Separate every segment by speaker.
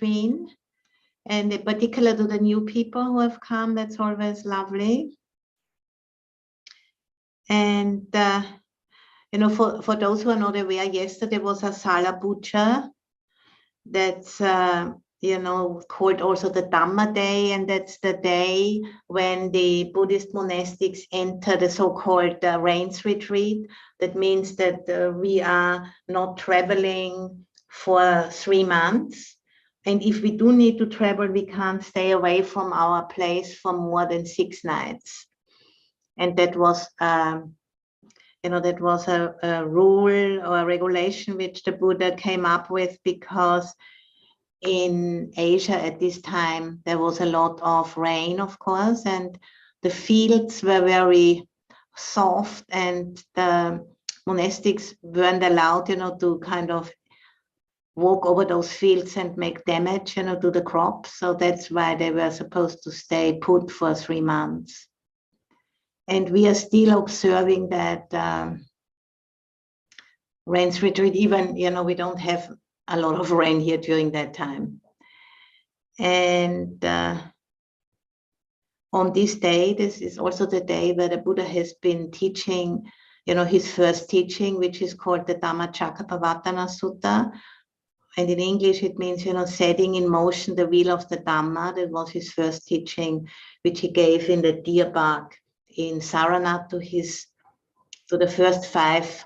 Speaker 1: between. And in particular to the new people who have come, that's always lovely. And, you know, for those who are not aware, yesterday was a Sala Puja. That's, you know, called also the Dhamma Day. And that's the day when the Buddhist monastics enter the so-called rains retreat. That means that we are not traveling for 3 months. And if we do need to travel, we can't stay away from our place for more than 6 nights. And that was, you know, that was a rule or a regulation which the Buddha came up with, because in Asia at this time, there was a lot of rain, of course, and the fields were very soft, and the monastics weren't allowed, you know, to kind of walk over those fields and make damage, you know, to the crops. So that's why they were supposed to stay put for 3 months. And we are still observing that rains retreat, even, you know, we don't have a lot of rain here during that time. And on this day, this is also the day where the Buddha has been teaching, you know, his first teaching, which is called the Dhammacakkappavattana Sutta. And in English, it means, you know, setting in motion the wheel of the Dhamma. That was his first teaching, which he gave in the deer bark in Saranath to the first 5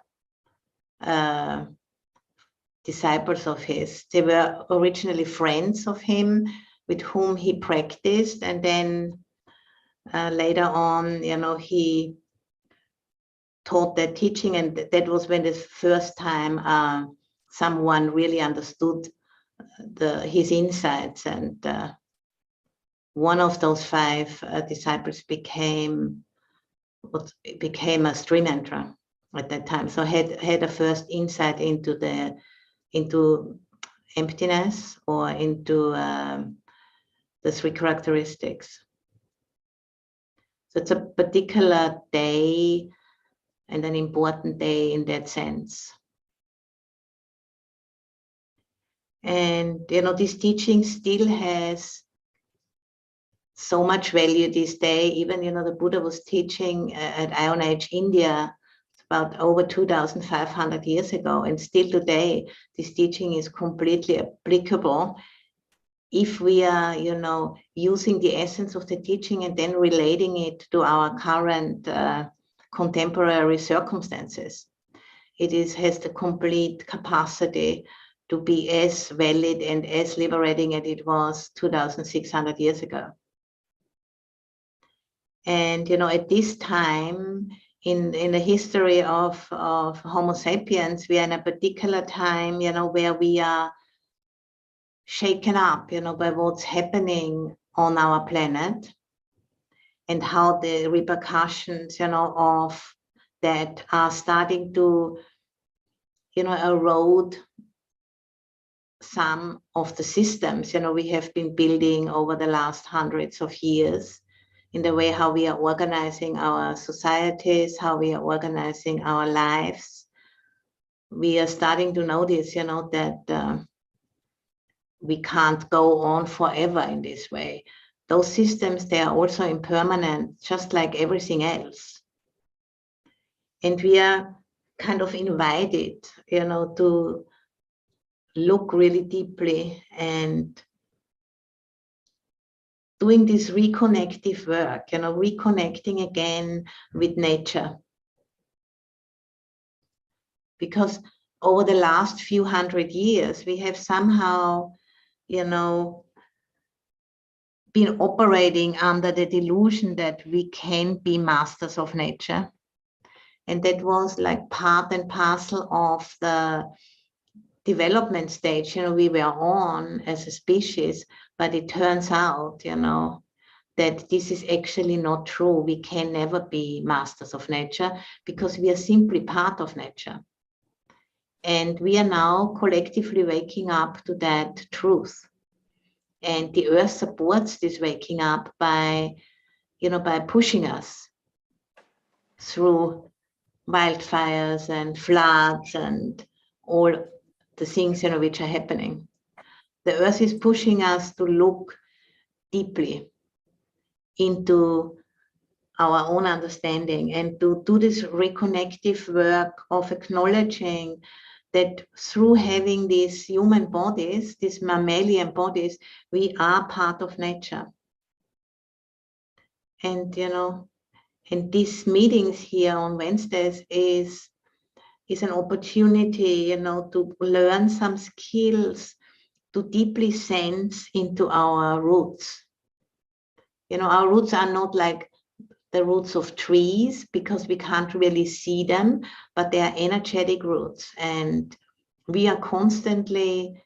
Speaker 1: disciples of his. They were originally friends of him with whom he practiced, and then later on, you know, he taught that teaching, and that was when the first time someone really understood his insights. And one of those 5 disciples became a Srinentra at that time. So had a first insight into emptiness, or into the 3 characteristics. So it's a particular day and an important day in that sense. And, you know, this teaching still has so much value this day. Even, you know, the Buddha was teaching at Iron Age India about over 2,500 years ago, and still today this teaching is completely applicable if we are, you know, using the essence of the teaching and then relating it to our current contemporary circumstances. It has the complete capacity to be as valid and as liberating as it was 2,600 years ago. And, you know, at this time in the history of Homo sapiens, we are in a particular time, you know, where we are shaken up, you know, by what's happening on our planet, and how the repercussions, you know, of that are starting to, you know, erode some of the systems, you know, we have been building over the last hundreds of years, in the way how we are organizing our societies, how we are organizing our lives. We are starting to notice, you know, that we can't go on forever in this way. Those systems, they are also impermanent, just like everything else. And we are kind of invited, you know, to look really deeply and doing this reconnective work, you know, reconnecting again with nature. Because over the last few hundred years, we have somehow, you know, been operating under the delusion that we can be masters of nature. And that was like part and parcel of the development stage, you know, we were on as a species. But it turns out, you know, that this is actually not true. We can never be masters of nature, because we are simply part of nature. And we are now collectively waking up to that truth. And the earth supports this waking up by, you know, by pushing us through wildfires and floods and all the things, you know, which are happening. The earth is pushing us to look deeply into our own understanding and to do this reconnective work of acknowledging that through having these human bodies, these mammalian bodies, we are part of nature. And, you know, and these meetings here on Wednesdays is an opportunity, you know, to learn some skills to deeply sense into our roots. You know, our roots are not like the roots of trees because we can't really see them, but they are energetic roots. And we are constantly,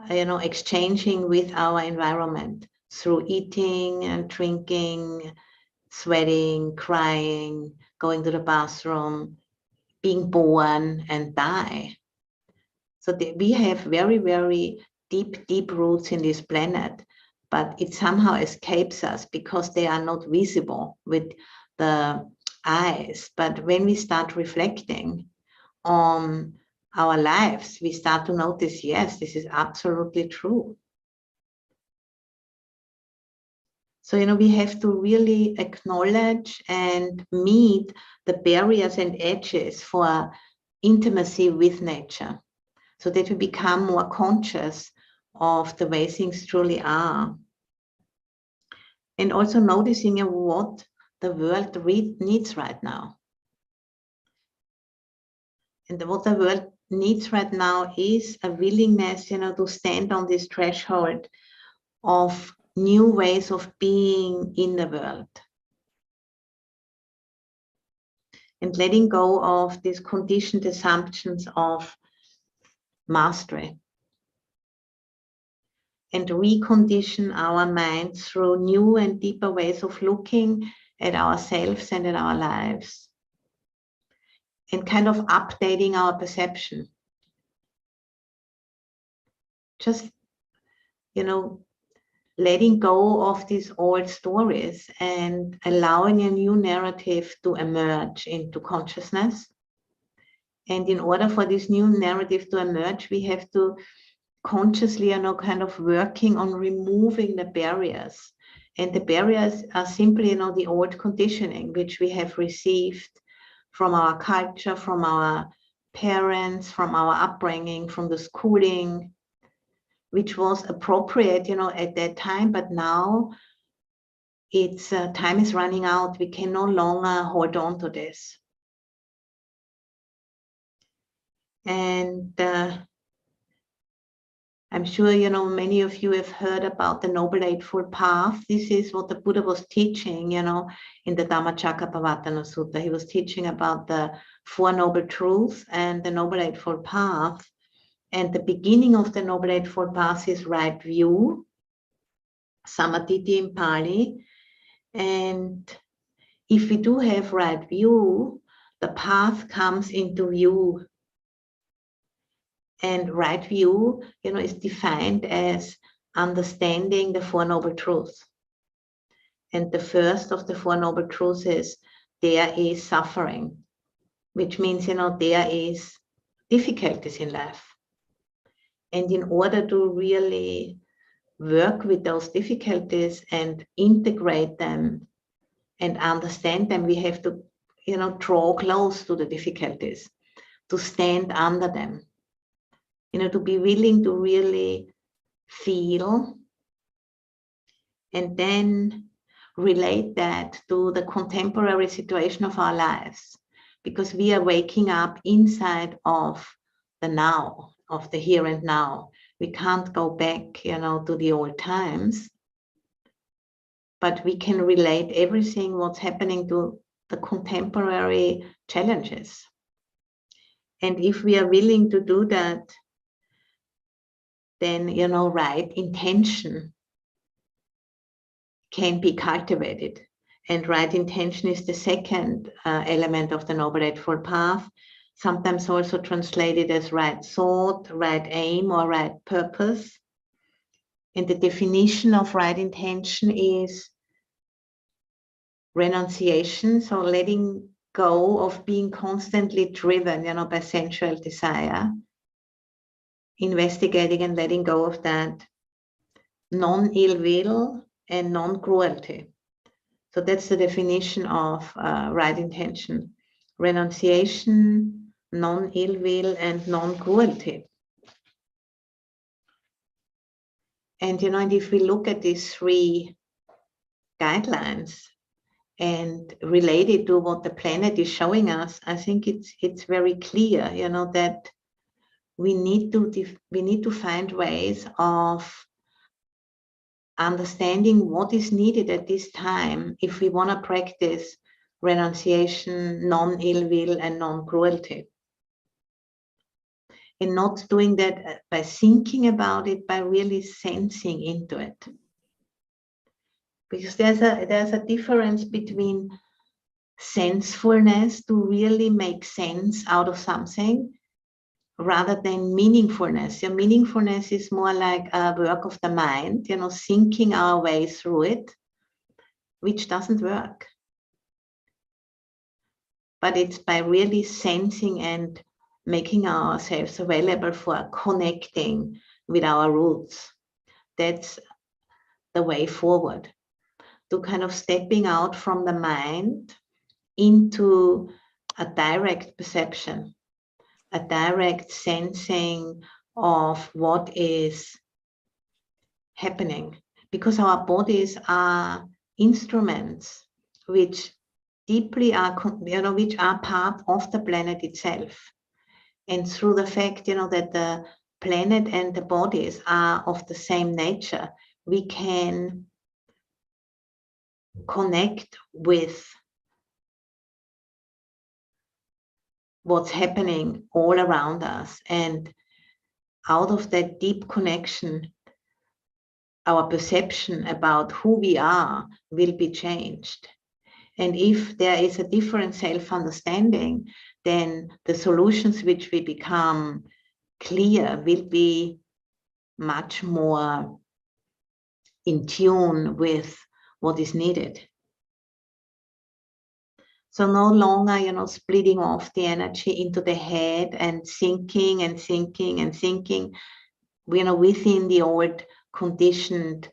Speaker 1: you know, exchanging with our environment through eating and drinking, sweating, crying, going to the bathroom, being born and die. So we have very, very deep roots in this planet, but it somehow escapes us because they are not visible with the eyes. But when we start reflecting on our lives, we start to notice, yes, this is absolutely true. So, you know, we have to really acknowledge and meet the barriers and edges for intimacy with nature, so that we become more conscious of the way things truly are. And also noticing what the world needs right now. And what the world needs right now is a willingness, you know, to stand on this threshold of new ways of being in the world. And letting go of these conditioned assumptions of mastery. And recondition our minds through new and deeper ways of looking at ourselves and at our lives. And kind of updating our perception. Just, you know, letting go of these old stories and allowing a new narrative to emerge into consciousness. And in order for this new narrative to emerge, we have to consciously, you know, kind of working on removing the barriers. And the barriers are simply, you know, the old conditioning, which we have received from our culture, from our parents, from our upbringing, from the schooling, which was appropriate, you know, at that time, but now it's time is running out. We can no longer hold on to this. And I'm sure, you know, many of you have heard about the Noble Eightfold Path. This is what the Buddha was teaching, you know, in the Dhammacakkappavattana Sutta. He was teaching about the Four Noble Truths and the Noble Eightfold Path. And the beginning of the Noble Eightfold Path is right view, Samadhi in Pali. And if we do have right view, the path comes into view. And right view, you know, is defined as understanding the Four Noble Truths. And the first of the Four Noble Truths is there is suffering, which means, you know, there is difficulties in life. And in order to really work with those difficulties and integrate them and understand them, we have to, you know, draw close to the difficulties, to stand under them, you know, to be willing to really feel and then relate that to the contemporary situation of our lives, because we are waking up inside of the now, of the here and now. We can't go back, you know, to the old times, but we can relate everything what's happening to the contemporary challenges. And if we are willing to do that, then, you know, right intention can be cultivated. And right intention is the second element of the Noble Eightfold Path, sometimes also translated as right thought, right aim, or right purpose. And the definition of right intention is renunciation, so letting go of being constantly driven, you know, by sensual desire, investigating and letting go of that, non-ill will, and non-cruelty. So that's the definition of right intention. Renunciation, non-ill will, and non-cruelty. And and if we look at these three guidelines and relate it to what the planet is showing us, I think it's very clear, that we need to find ways of understanding what is needed at this time if we want to practice renunciation, non-ill will, and non-cruelty. And not doing that by thinking about it, by really sensing into it. Because there's a difference between sense-fulness, to really make sense out of something, rather than meaning-fulness. Meaning-fulness is more like a work of the mind, thinking our way through it, which doesn't work. But it's by really sensing and making ourselves available for connecting with our roots. That's the way forward, to kind of stepping out from the mind into a direct perception, a direct sensing of what is happening, because our bodies are instruments which deeply are, which are part of the planet itself. And through the fact, that the planet and the bodies are of the same nature, we can connect with what's happening all around us. And out of that deep connection, our perception about who we are will be changed. And if there is a different self-understanding, then the solutions which we become clear will be much more in tune with what is needed. So no longer, splitting off the energy into the head and thinking and thinking and thinking, within the old conditioned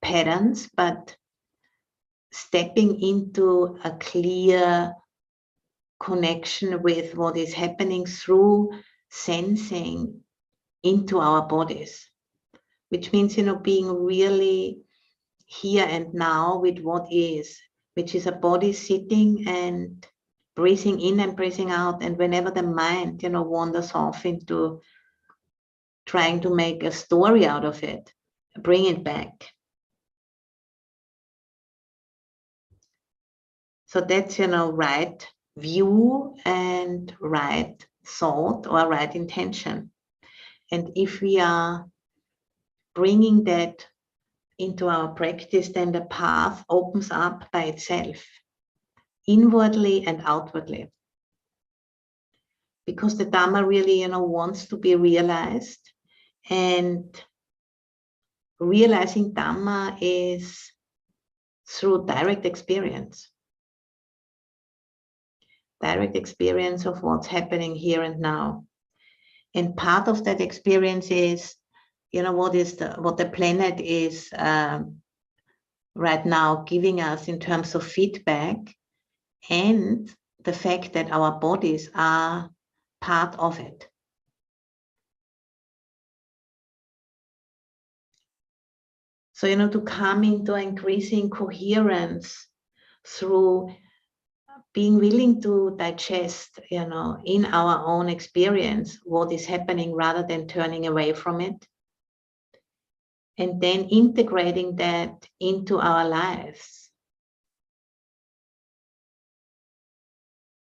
Speaker 1: patterns, but stepping into a clear connection with what is happening through sensing into our bodies, which means, being really here and now with what is, which is a body sitting and breathing in and breathing out. And whenever the mind, wanders off into trying to make a story out of it, bring it back. So that's, right view and right thought or right intention. And if we are bringing that into our practice, then the path opens up by itself, inwardly and outwardly. Because the Dhamma really, wants to be realized, and realizing Dhamma is through direct experience of what's happening here and now. And part of that experience is, what the planet is right now giving us in terms of feedback, and the fact that our bodies are part of it. So, to come into increasing coherence through being willing to digest, in our own experience, what is happening, rather than turning away from it. And then integrating that into our lives.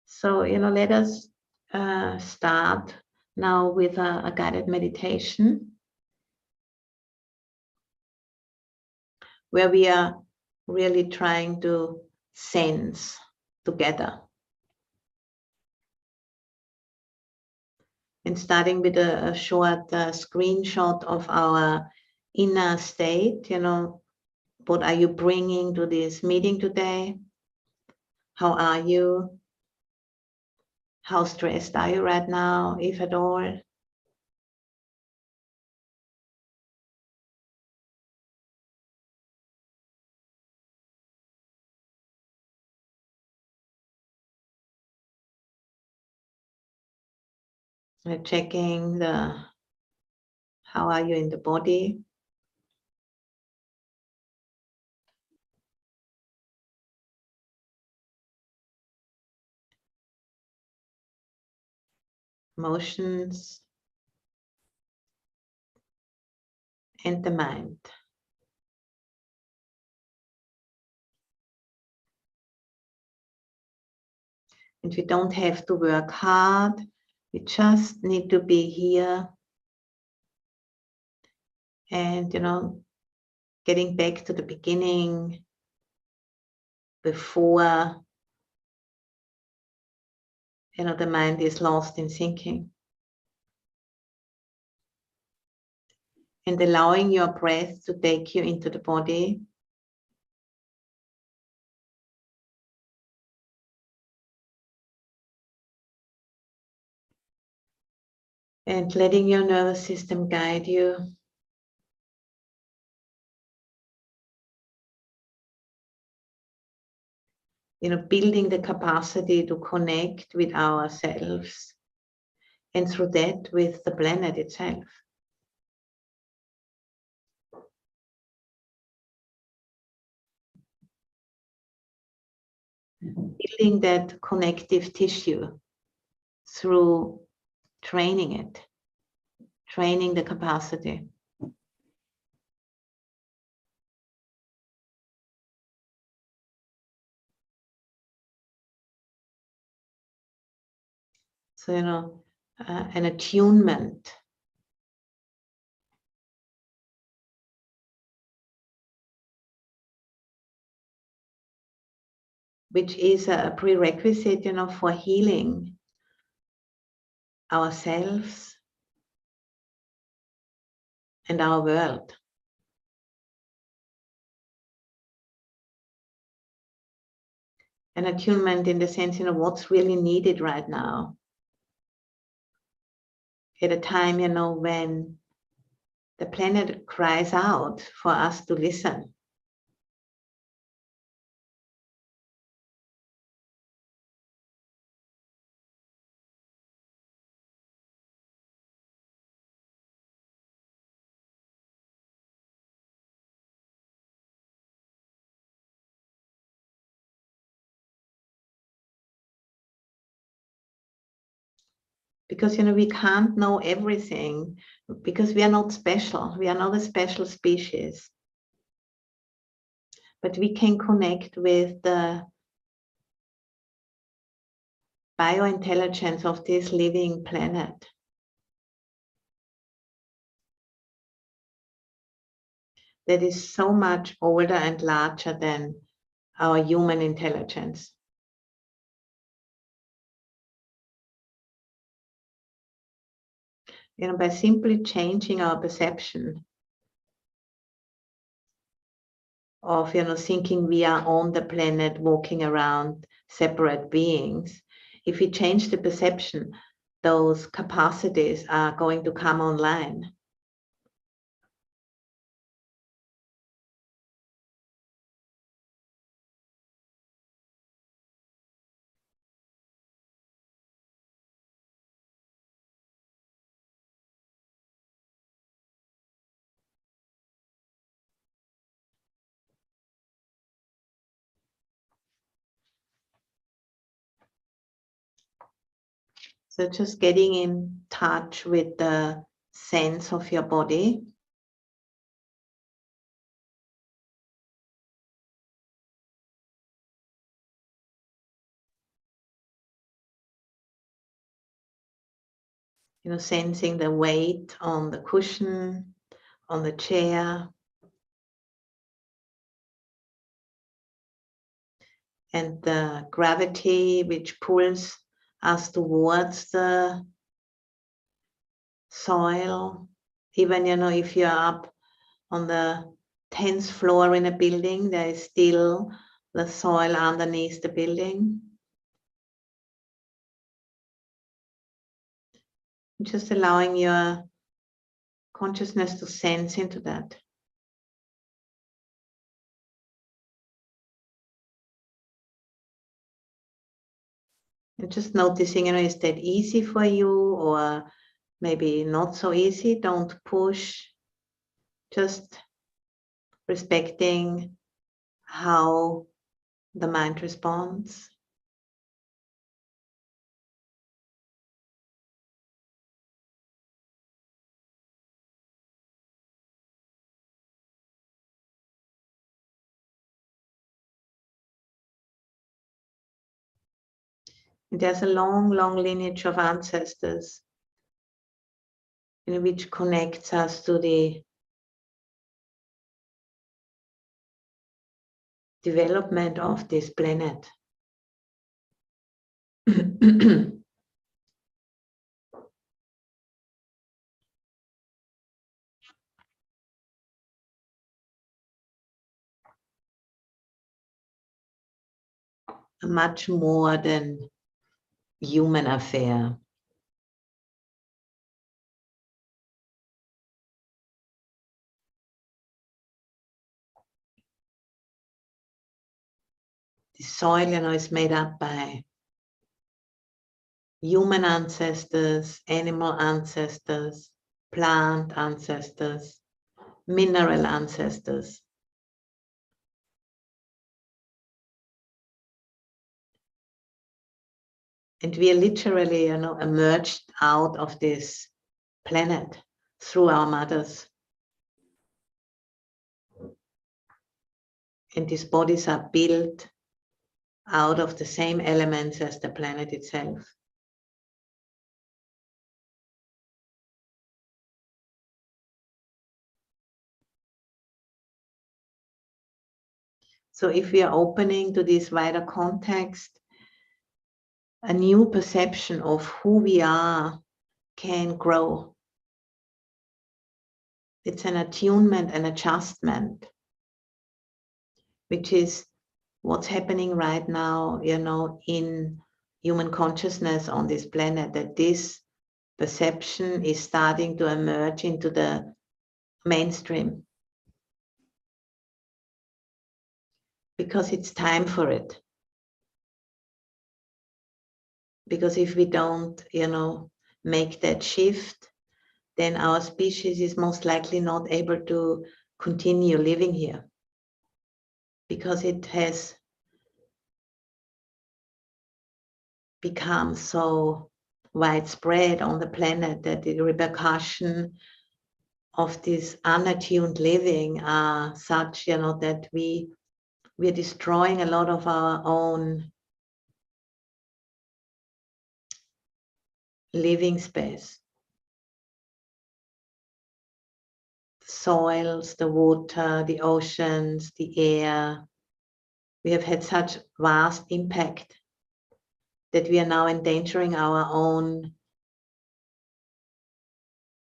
Speaker 1: So, let us start now with a guided meditation, where we are really trying to sense together. And starting with a short screenshot of our inner state, what are you bringing to this meeting today? How are you? How stressed are you right now, if at all? Checking how are you in the body. Emotions and the mind. And we don't have to work hard. We just need to be here and, getting back to the beginning before, the mind is lost in thinking. And allowing your breath to take you into the body. And letting your nervous system guide you. Building the capacity to connect with ourselves, and through that with the planet itself. Building that connective tissue through training the capacity. So, an attunement. Which is a prerequisite, for healing ourselves and our world. An attunement in the sense, what's really needed right now. At a time, when the planet cries out for us to listen. Because, we can't know everything because we are not special. We are not a special species. But we can connect with the biointelligence of this living planet. That is so much older and larger than our human intelligence. By simply changing our perception of, thinking we are on the planet walking around separate beings. If we change the perception, those capacities are going to come online. So just getting in touch with the sense of your body. Sensing the weight on the cushion, on the chair. And the gravity which pulls us towards the soil. Even, if you're up on the 10th floor in a building, there is still the soil underneath the building. Just allowing your consciousness to sense into that. And just noticing, is that easy for you or maybe not so easy? Don't push. Just respecting how the mind responds. And there's a long, long lineage of ancestors which connects us to the development of this planet. Much more than human affair. The soil, is made up by human ancestors, animal ancestors, plant ancestors, mineral ancestors. And we are literally, emerged out of this planet through our mothers. And these bodies are built out of the same elements as the planet itself. So if we are opening to this wider context, a new perception of who we are can grow. It's an attunement and adjustment, which is what's happening right now, in human consciousness on this planet, that this perception is starting to emerge into the mainstream. Because it's time for it. Because if we don't, make that shift, then our species is most likely not able to continue living here. Because it has become so widespread on the planet that the repercussion of this unattuned living are such, that we're destroying a lot of our own living space. The soils, the water, the oceans, the air. We have had such vast impact that we are now endangering our own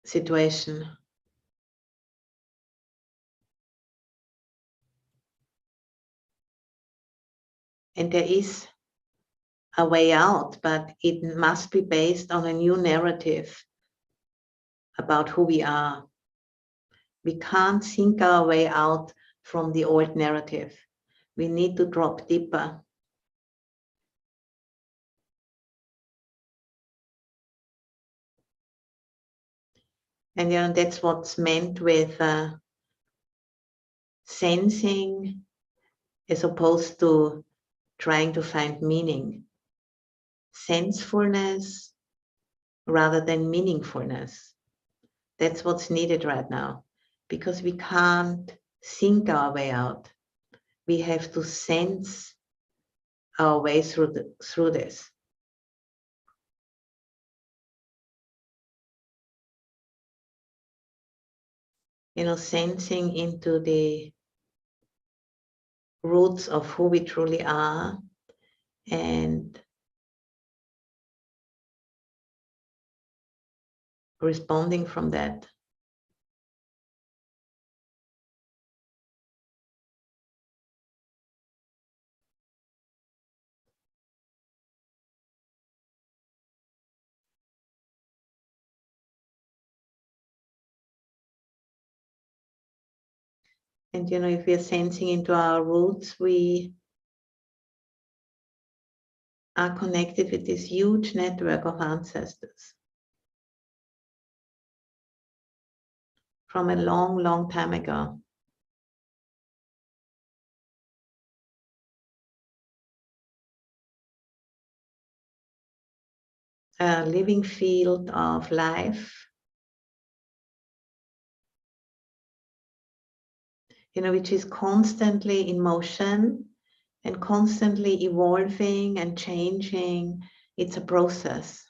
Speaker 1: situation. And there is a way out, but it must be based on a new narrative about who we are. We can't think our way out from the old narrative. We need to drop deeper. And that's what's meant with sensing as opposed to trying to find meaning. Sense-fulness rather than meaning-fulness. That's what's needed right now, because we can't think our way out. We have to sense our way through this. Sensing into the roots of who we truly are and responding from that. And if we are sensing into our roots, we are connected with this huge network of ancestors from a long, long time ago. A living field of life, which is constantly in motion and constantly evolving and changing. It's a process.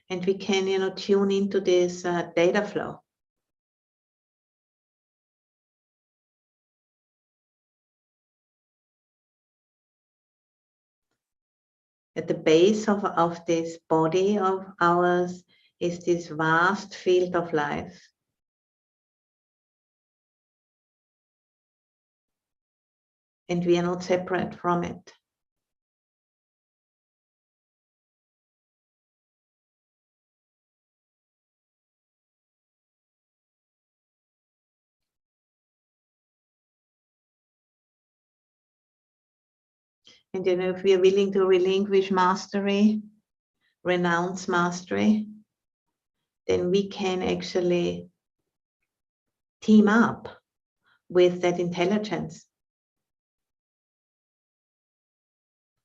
Speaker 1: And we can, tune into this data flow. At the base of this body of ours is this vast field of life. And we are not separate from it. And if we are willing to relinquish mastery, renounce mastery, then we can actually team up with that intelligence,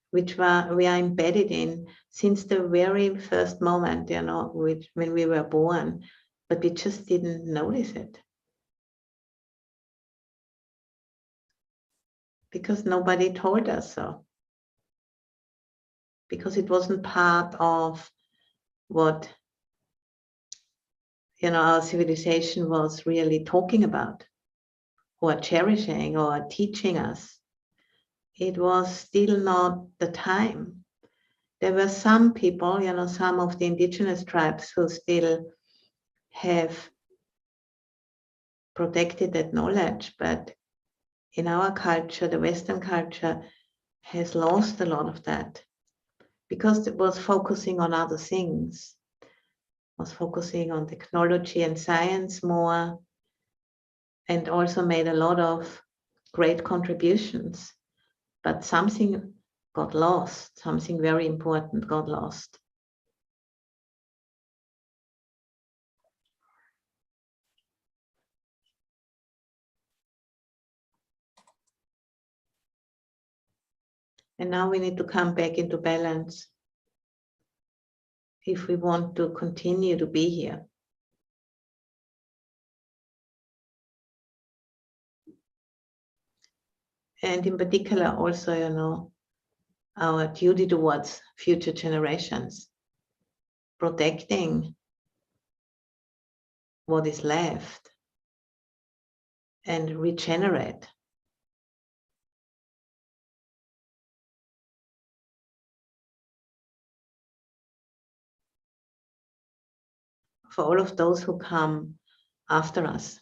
Speaker 1: which we are embedded in since the very first moment, when we were born, but we just didn't notice it. Because nobody told us so. Because it wasn't part of what our civilization was really talking about or cherishing or teaching us. It was still not the time. There were some people, some of the indigenous tribes who still have protected that knowledge, but in our culture, the Western culture has lost a lot of that because it was focusing on other things, was focusing on technology and science more, and also made a lot of great contributions. But something got lost, something very important got lost. And now we need to come back into balance if we want to continue to be here. And in particular, also, our duty towards future generations, protecting what is left and regenerate. For all of those who come after us.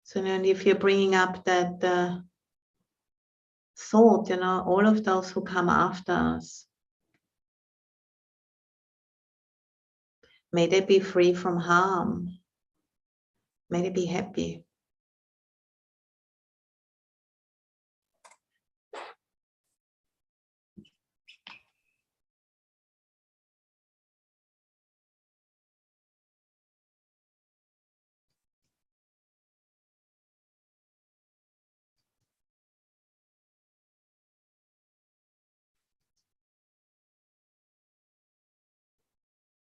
Speaker 1: So then if you're bringing up that thought, all of those who come after us, may they be free from harm. May they be happy.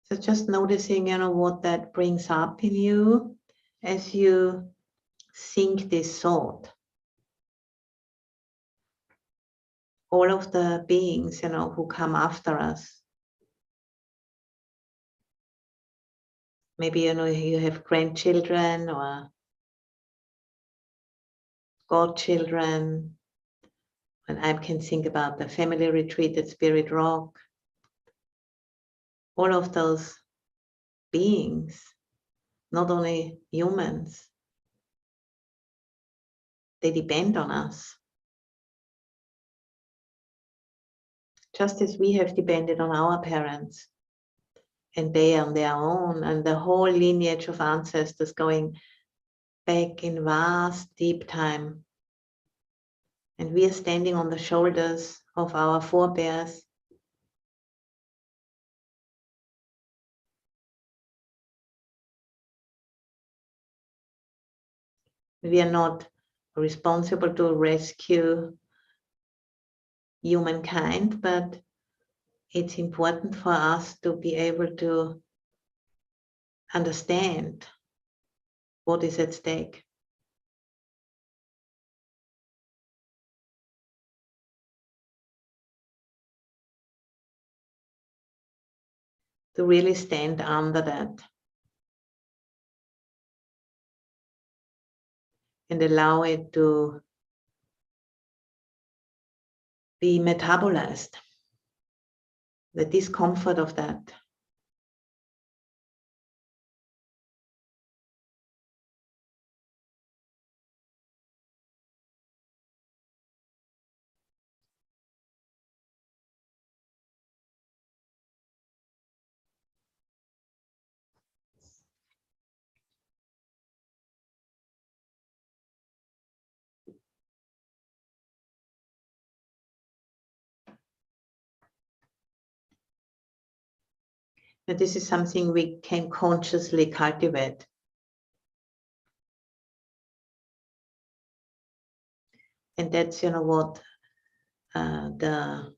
Speaker 1: So just noticing, what that brings up in you as you think this thought. All of the beings, who come after us. Maybe, you have grandchildren or godchildren, And I can think about the family retreat at Spirit Rock. All of those beings, not only humans, they depend on us. Just as we have depended on our parents, and they on their own, and the whole lineage of ancestors going back in vast, deep time. And we are standing on the shoulders of our forebears. We are not responsible to rescue humankind, but it's important for us to be able to understand what is at stake. To really stand under that and allow it to be metabolized, the discomfort of that. But this is something we can consciously cultivate. And that's, what the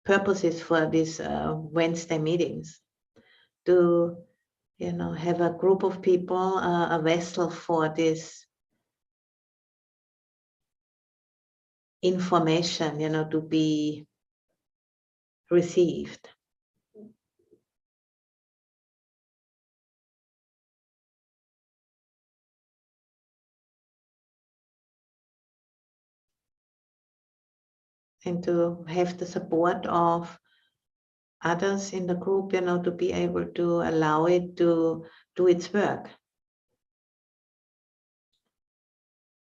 Speaker 1: purpose is for these Wednesday meetings. To, have a group of people, a vessel for this information, to be received. And to have the support of others in the group, to be able to allow it to do its work.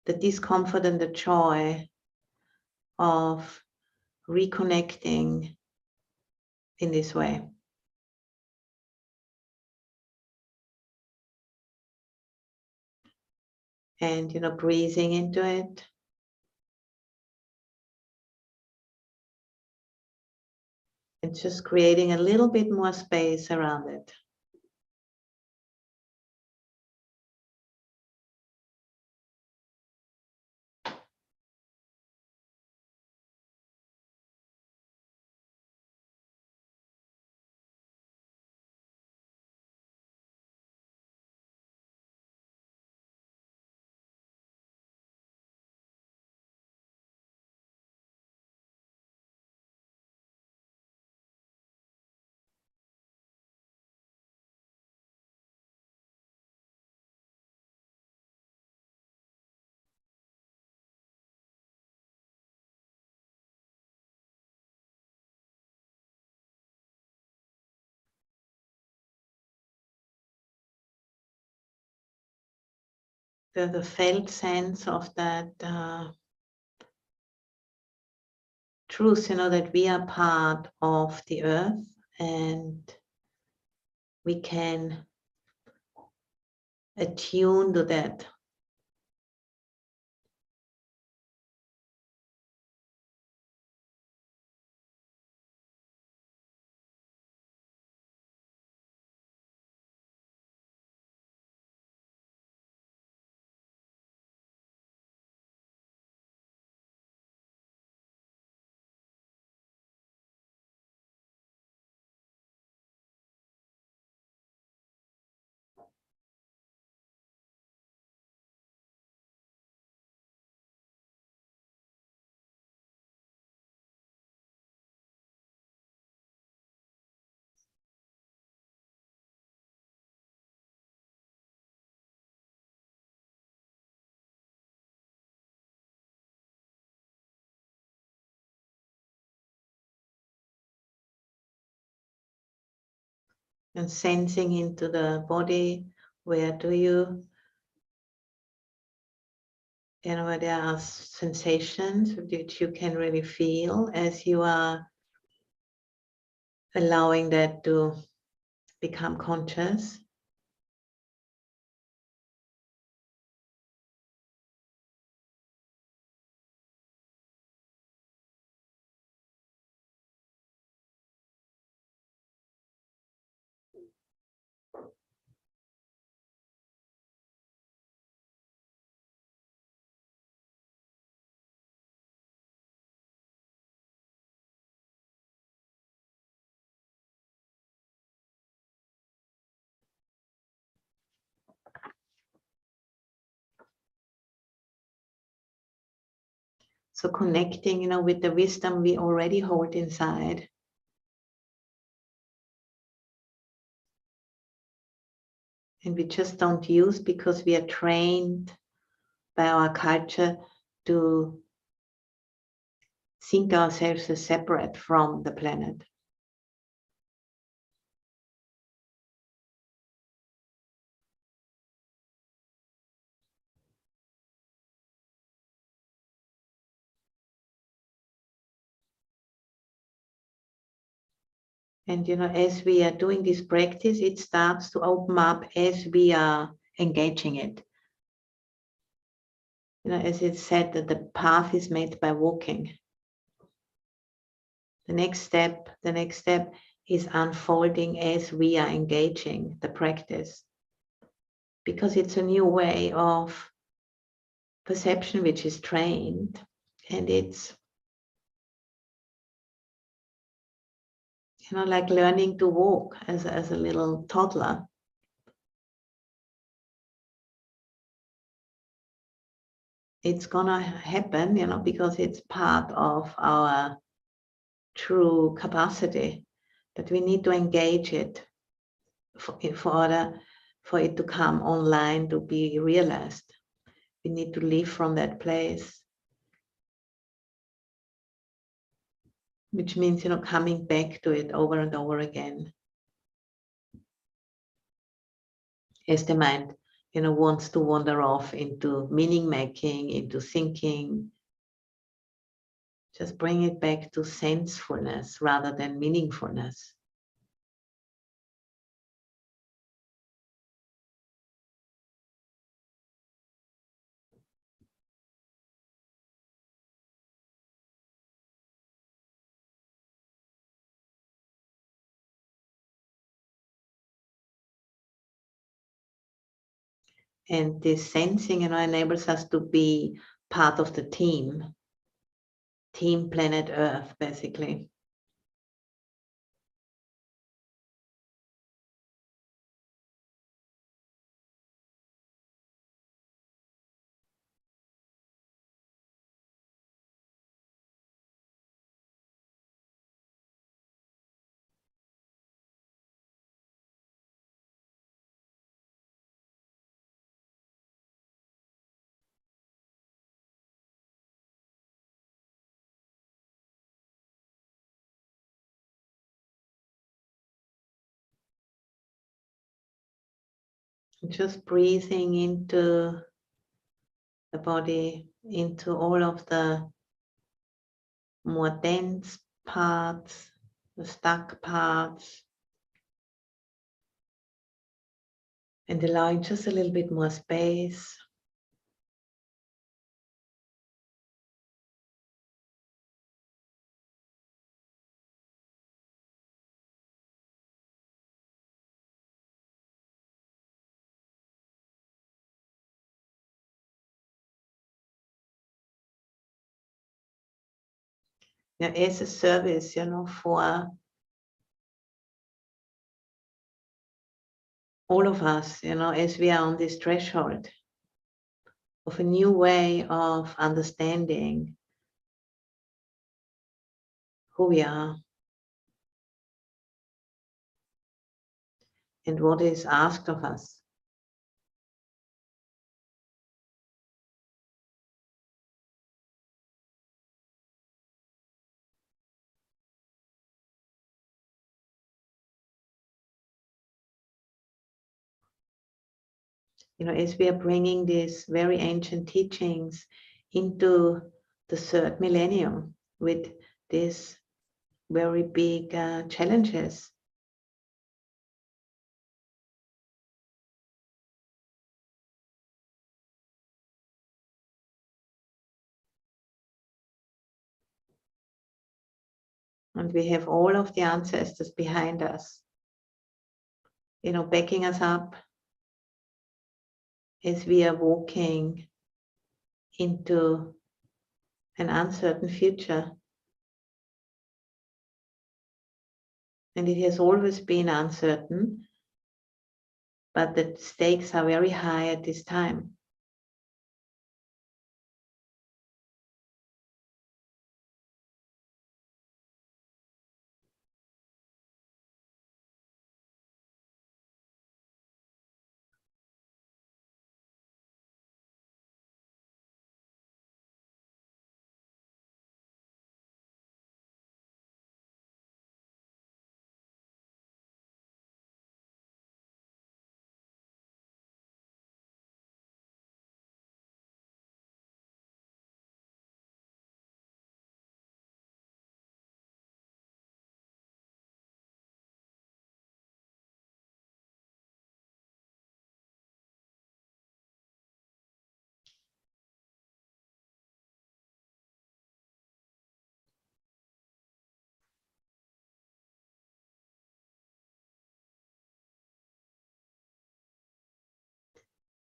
Speaker 1: The discomfort and the joy of reconnecting in this way. And, breathing into it. And just creating a little bit more space around it. The felt sense of that truth, that we are part of the earth and we can attune to that. and sensing into the body. Where do you know, where there are sensations that you can really feel as you are allowing that to become conscious. So connecting, you know, with the wisdom we already hold inside. And we just don't use because we are trained by our culture to think ourselves as separate from the planet. And, you know, as we are doing this practice, it starts to open up as we are engaging it. You know, as it's said that the path is made by walking. The next step is unfolding as we are engaging the practice. Because it's a new way of perception which is trained, and it's, you know, like learning to walk as a little toddler. It's gonna happen, you know, because it's part of our true capacity, but we need to engage it for order for it to come online, to be realized. We need to live from that place, which means, you know, coming back to it over and over again as the mind, you know, wants to wander off into meaning making, into thinking. Just bring it back to sense-fulness rather than meaning-fulness. And this sensing, you know, enables us to be part of the team planet Earth, basically. Just breathing into the body, into all of the more dense parts, the stuck parts, and allowing just a little bit more space. Now, as a service, you know, for all of us, you know, as we are on this threshold of a new way of understanding who we are and what is asked of us. as we are bringing these very ancient teachings into the third millennium with these very big challenges. And we have all of the ancestors behind us, backing us up as we are walking into an uncertain future. And it has always been uncertain, but the stakes are very high at this time.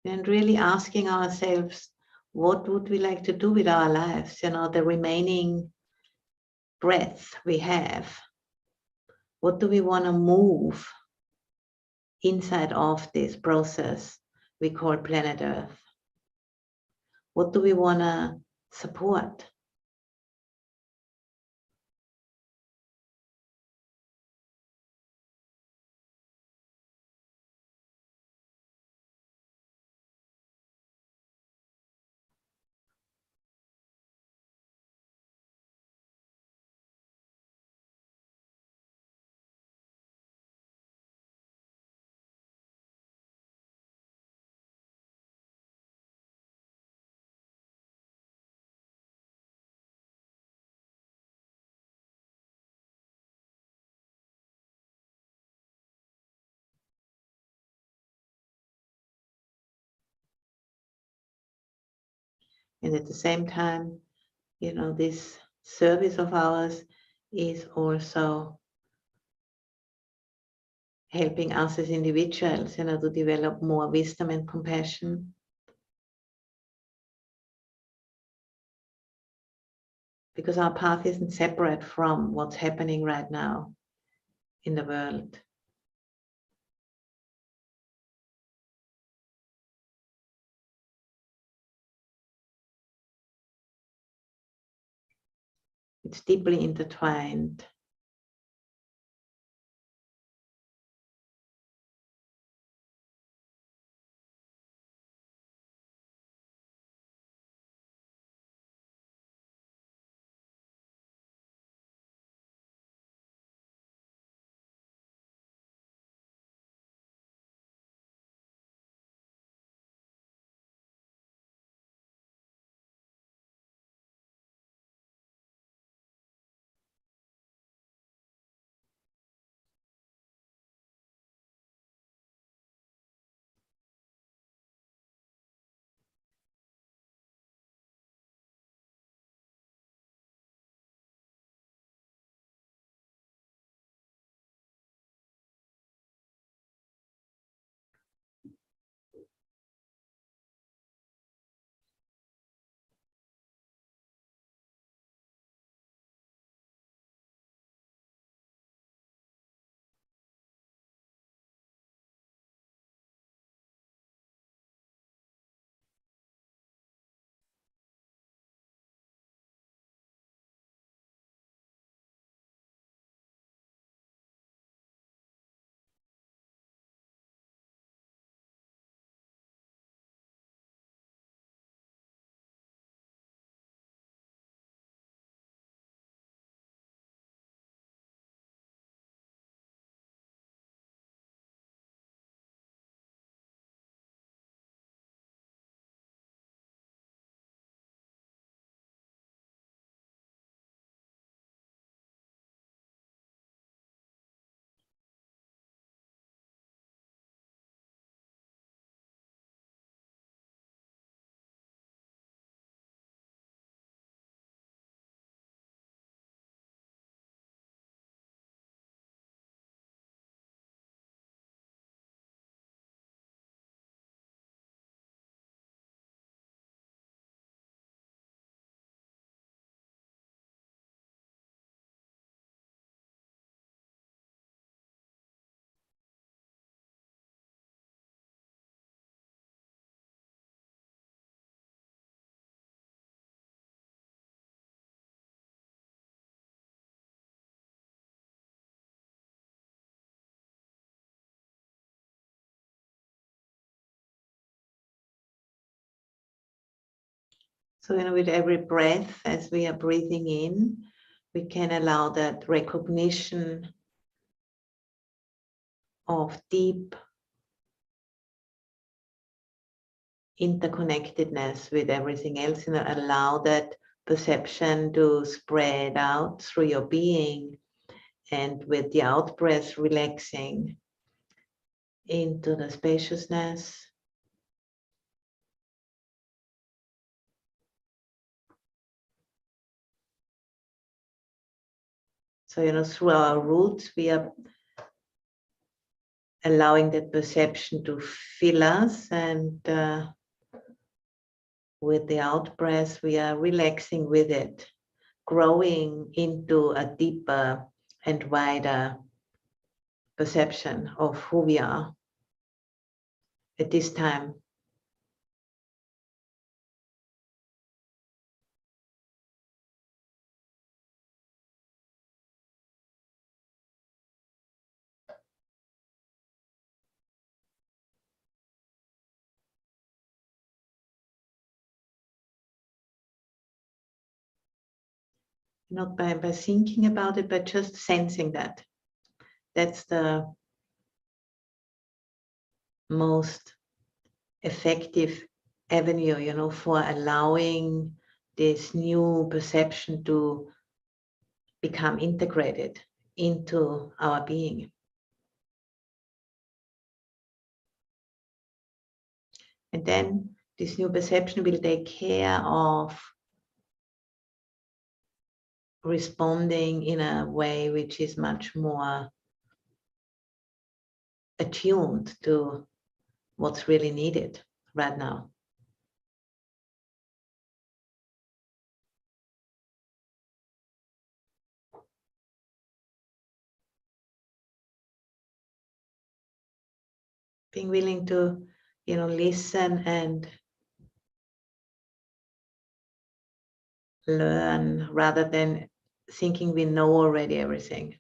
Speaker 1: And really asking ourselves, what would we like to do with our lives? The remaining breath we have. What do we want to move inside of this process we call planet Earth? What do we want to support? And at the same time, this service of ours is also helping us as individuals, to develop more wisdom and compassion. Because our path isn't separate from what's happening right now in the world. It's deeply intertwined. So, with every breath, as we are breathing in, we can allow that recognition of deep interconnectedness with everything else, allow that perception to spread out through your being, and with the out breath relaxing into the spaciousness. So, through our roots, we are allowing that perception to fill us, and with the out breath, we are relaxing with it, growing into a deeper and wider perception of who we are at this time. Not by thinking about it, but just sensing that. That's the most effective avenue, for allowing this new perception to become integrated into our being. And then this new perception will take care of responding in a way which is much more attuned to what's really needed right now. Being willing to, listen and learn rather than thinking we know already everything.